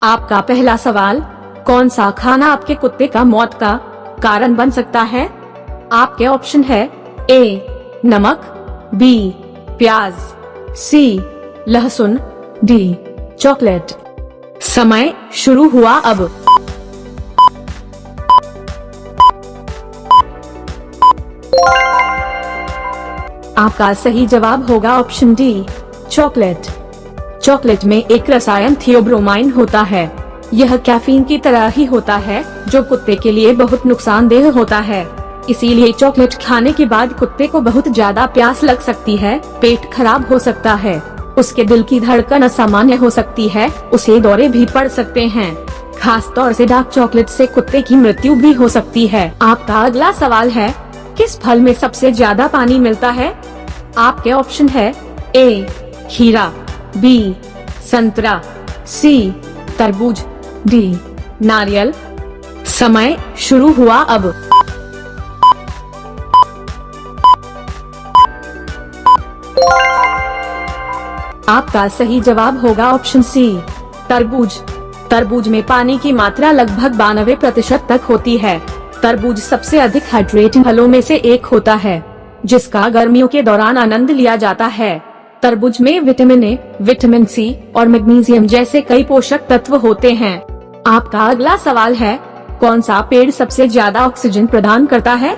आपका पहला सवाल, कौन सा खाना आपके कुत्ते का मौत का कारण बन सकता है? आपके ऑप्शन है ए नमक, बी प्याज, सी लहसुन, डी चॉकलेट। समय शुरू हुआ अब। आपका सही जवाब होगा ऑप्शन डी चॉकलेट। चॉकलेट में एक रसायन थियोब्रोमाइन होता है। यह कैफीन की तरह ही होता है, जो कुत्ते के लिए बहुत नुकसानदेह होता है। इसीलिए चॉकलेट खाने के बाद कुत्ते को बहुत ज्यादा प्यास लग सकती है, पेट खराब हो सकता है, उसके दिल की धड़कन असामान्य हो सकती है, उसे दौरे भी पड़ सकते हैं। खास तौर से डार्क चॉकलेट से कुत्ते की मृत्यु भी हो सकती है। आपका अगला सवाल है, किस फल में सबसे ज्यादा पानी मिलता है? आपके ऑप्शन है ए खीरा, बी संतरा, सी तरबूज, डी नारियल। समय शुरू हुआ अब। आपका सही जवाब होगा ऑप्शन सी तरबूज। तरबूज में पानी की मात्रा लगभग 92% तक होती है। तरबूज सबसे अधिक हाइड्रेटिंग फलों में से एक होता है, जिसका गर्मियों के दौरान आनंद लिया जाता है। तरबूज में विटामिन ए, विटामिन सी और मैग्नीशियम जैसे कई पोषक तत्व होते हैं। आपका अगला सवाल है, कौन सा पेड़ सबसे ज्यादा ऑक्सीजन प्रदान करता है?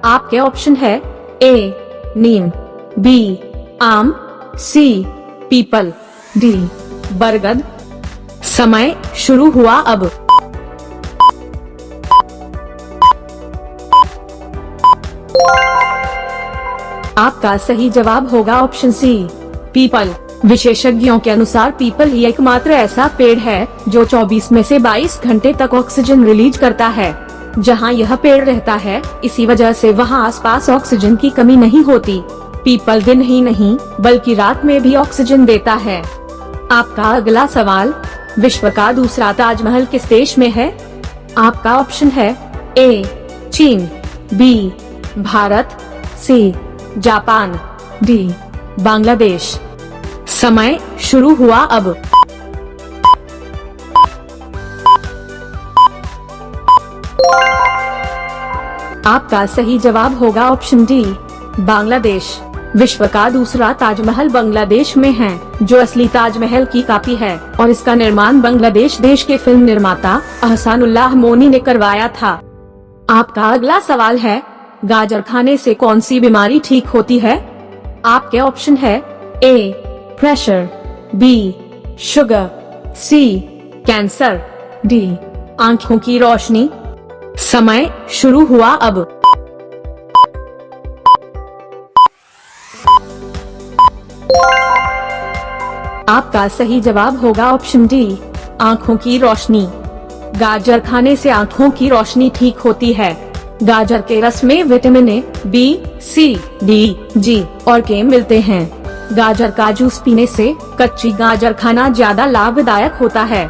आपके ऑप्शन है ए नीम, बी आम, सी पीपल, डी बरगद। समय शुरू हुआ अब। आपका सही जवाब होगा ऑप्शन सी पीपल। विशेषज्ञों के अनुसार पीपल ही एकमात्र ऐसा पेड़ है जो 24 में से 22 घंटे तक ऑक्सीजन रिलीज करता है। जहां यह पेड़ रहता है, इसी वजह से वहां आसपास ऑक्सीजन की कमी नहीं होती। पीपल दिन ही नहीं बल्कि रात में भी ऑक्सीजन देता है। आपका अगला सवाल, विश्व का दूसरा ताजमहल किस देश में है? आपका ऑप्शन है ए चीन, B Bharat, C Japan, D Bangladesh. समय शुरू हुआ अब। आपका सही जवाब होगा ऑप्शन डी बांग्लादेश। विश्व का दूसरा ताजमहल बांग्लादेश में है, जो असली ताजमहल की कॉपी है, और इसका निर्माण बांग्लादेश देश के फिल्म निर्माता अहसानुल्लाह मोनी ने करवाया था। आपका अगला सवाल है, गाजर खाने से कौन सी बीमारी ठीक होती है? आपके ऑप्शन है ए प्रेशर, बी शुगर, सी कैंसर, डी आंखों की रोशनी। समय शुरू हुआ अब। आपका सही जवाब होगा ऑप्शन डी आंखों की रोशनी। गाजर खाने से आंखों की रोशनी ठीक होती है। गाजर के रस में vitamin A, B, C, D, G और के मिलते हैं। गाजर का जूस पीने से कच्ची गाजर खाना ज्यादा लाभदायक होता है।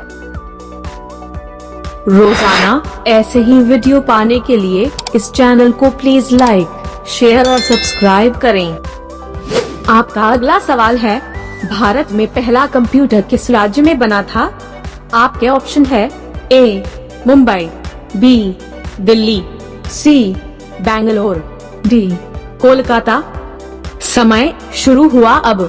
रोजाना ऐसे ही वीडियो पाने के लिए इस चैनल को प्लीज लाइक, शेयर और सब्सक्राइब करें। आपका अगला सवाल है, भारत में पहला कंप्यूटर किस राज्य में बना था? आपके ऑप्शन है ए मुंबई, बी दिल्ली, सी बेंगलोर, डी कोलकाता। समय शुरू हुआ अब।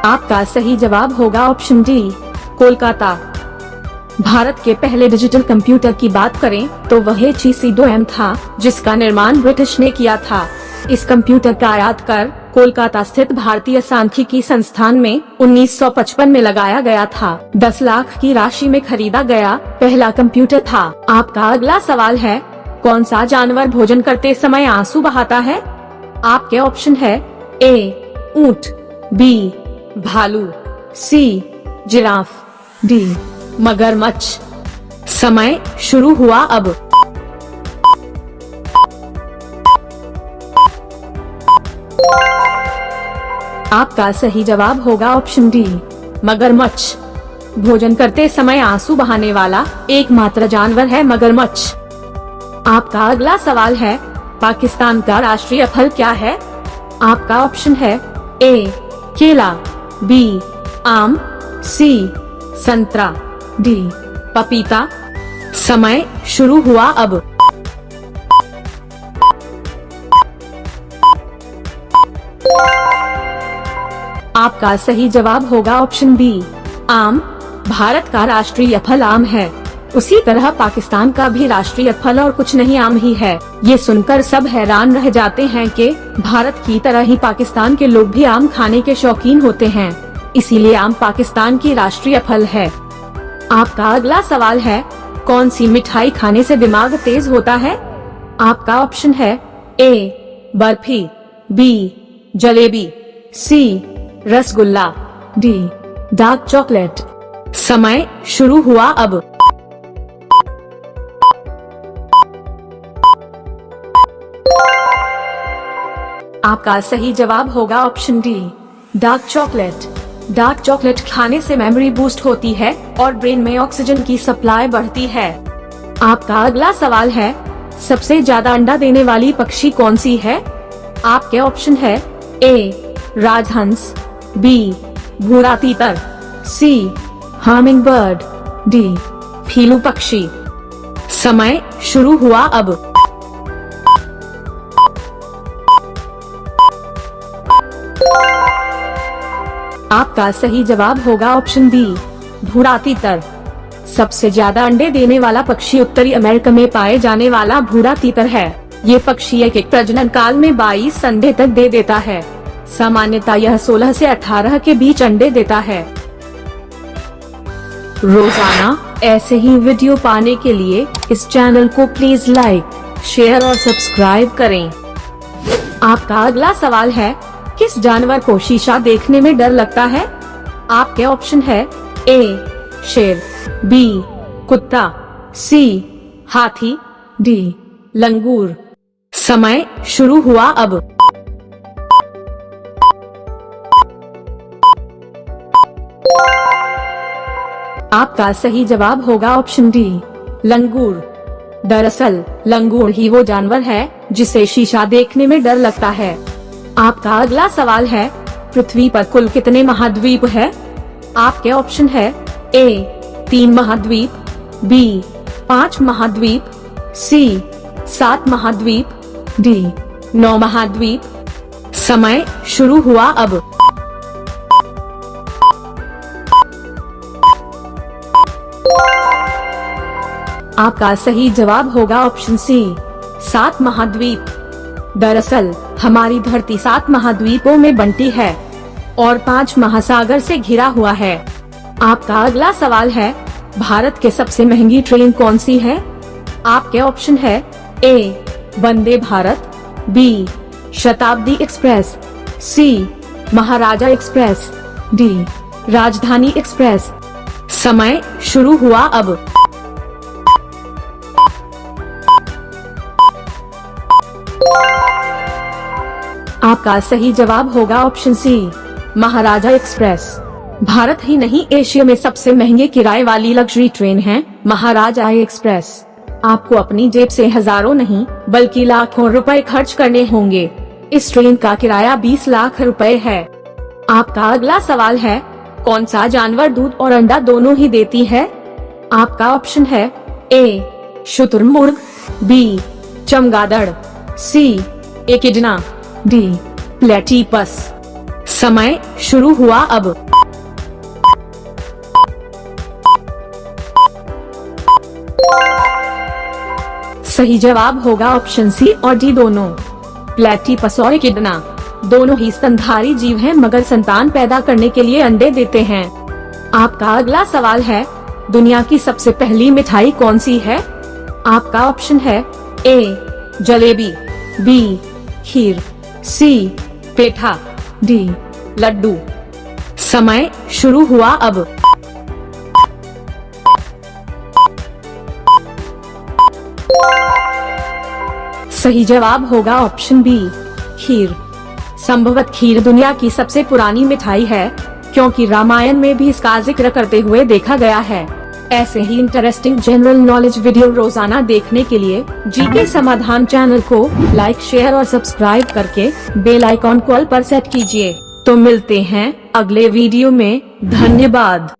आपका सही जवाब होगा ऑप्शन डी कोलकाता। भारत के पहले डिजिटल कंप्यूटर की बात करें तो वह HC2M था, जिसका निर्माण ब्रिटिश ने किया था। इस कंप्यूटर का आयात कर कोलकाता स्थित भारतीय सांख्यिकी संस्थान में 1955 में लगाया गया था। 10 लाख की राशि में खरीदा गया पहला कंप्यूटर था। आपका अगला सवाल है, कौन सा जानवर भोजन करते समय आंसू बहाता है? आपके ऑप्शन है ए ऊंट, बी भालू, सी जिराफ, डी मगरमच्छ। समय शुरू हुआ अब। आपका सही जवाब होगा ऑप्शन डी मगरमच्छ। भोजन करते समय आंसू बहाने वाला एकमात्र जानवर है मगरमच्छ। आपका अगला सवाल है, पाकिस्तान का राष्ट्रीय फल क्या है? आपका ऑप्शन है ए केला, बी आम, सी संतरा, डी पपीता। समय शुरू हुआ अब। आपका सही जवाब होगा ऑप्शन बी आम। भारत का राष्ट्रीय फल आम है। उसी तरह पाकिस्तान का भी राष्ट्रीय फल और कुछ नहीं आम ही है। ये सुनकर सब हैरान रह जाते हैं कि भारत की तरह ही पाकिस्तान के लोग भी आम खाने के शौकीन होते हैं, इसीलिए आम पाकिस्तान की राष्ट्रीय फल है। आपका अगला सवाल है, कौन सी मिठाई खाने से दिमाग तेज होता है? आपका ऑप्शन है ए बर्फी, बी जलेबी, सी रसगुल्ला, डी डार्क चॉकलेट। समय शुरू हुआ अब। आपका सही जवाब होगा option D dark chocolate. Dark chocolate खाने से मेमोरी बूस्ट होती है और ब्रेन में ऑक्सीजन की सप्लाई बढ़ती है। आपका अगला सवाल है, सबसे ज्यादा अंडा देने वाली पक्षी कौन सी है? आपके ऑप्शन है ए राजहंस, बी भूरा तीतर, सी हमिंग बर्ड, डी फीलू पक्षी। समय शुरू हुआ अब। आपका सही जवाब होगा ऑप्शन बी भूरा तीतर। सबसे ज्यादा अंडे देने वाला पक्षी उत्तरी अमेरिका में पाए जाने वाला भूरा तीतर है। ये पक्षी एक प्रजनन काल में 22 अंडे तक दे देता है। सामान्यतः यह 16 से 18 के बीच अंडे देता है। रोजाना ऐसे ही वीडियो पाने के लिए इस चैनल को प्लीज लाइक, शेयर और सब्सक्राइब करें। आपका अगला सवाल है, किस जानवर को शीशा देखने में डर लगता है? आपके ऑप्शन है ए शेर, बी कुत्ता, सी हाथी, डी लंगूर। समय शुरू हुआ अब। आपका सही जवाब होगा ऑप्शन डी लंगूर। दरअसल लंगूर ही वो जानवर है जिसे शीशा देखने में डर लगता है। आपका अगला सवाल है, पृथ्वी पर कुल कितने महाद्वीप है? आपके ऑप्शन है ए 3 महाद्वीप, बी 5 महाद्वीप, सी 7 महाद्वीप, डी 9 महाद्वीप। समय शुरू हुआ अब। आपका सही जवाब होगा ऑप्शन सी 7 महाद्वीप। दरअसल हमारी धरती 7 महाद्वीपों में बंटी है और 5 महासागर से घिरा हुआ है। आपका अगला सवाल है, भारत के सबसे महंगी ट्रेन कौन सी है? आपके ऑप्शन है ए वंदे भारत, बी शताब्दी एक्सप्रेस, सी महाराजा एक्सप्रेस, डी राजधानी एक्सप्रेस। समय शुरू हुआ अब। आपका सही जवाब होगा ऑप्शन सी महाराजा एक्सप्रेस। भारत ही नहीं, एशिया में सबसे महंगे किराए वाली लग्जरी ट्रेन है महाराजा एक्सप्रेस। आपको अपनी जेब से हजारों नहीं बल्कि लाखों रुपए खर्च करने होंगे। इस ट्रेन का किराया 20 लाख रुपए है। आपका अगला सवाल है, कौन सा जानवर दूध और अंडा दोनों ही देती है? आपका ऑप्शन है ए शुतुरमुर्ग, बी चमगादड़, सी एकिडना, डी प्लेटिपस। समय शुरू हुआ अब। सही जवाब होगा ऑप्शन सी और डी दोनों। प्लेटिपस और एकिडना दोनों ही स्तनधारी जीव हैं, मगर संतान पैदा करने के लिए अंडे देते हैं। आपका अगला सवाल है, दुनिया की सबसे पहली मिठाई कौन सी है? आपका ऑप्शन है ए जलेबी, बी खीर, सी पेठा, डी लड्डू। समय शुरू हुआ अब। सही जवाब होगा ऑप्शन बी खीर। संभवत खीर दुनिया की सबसे पुरानी मिठाई है, क्योंकि रामायण में भी इसका जिक्र करते हुए देखा गया है। ऐसे ही इंटरेस्टिंग जनरल नॉलेज वीडियो रोजाना देखने के लिए जीके समाधान चैनल को लाइक, शेयर और सब्सक्राइब करके बेल आइकॉन को ऑल पर सेट कीजिए। तो मिलते हैं अगले वीडियो में। धन्यवाद।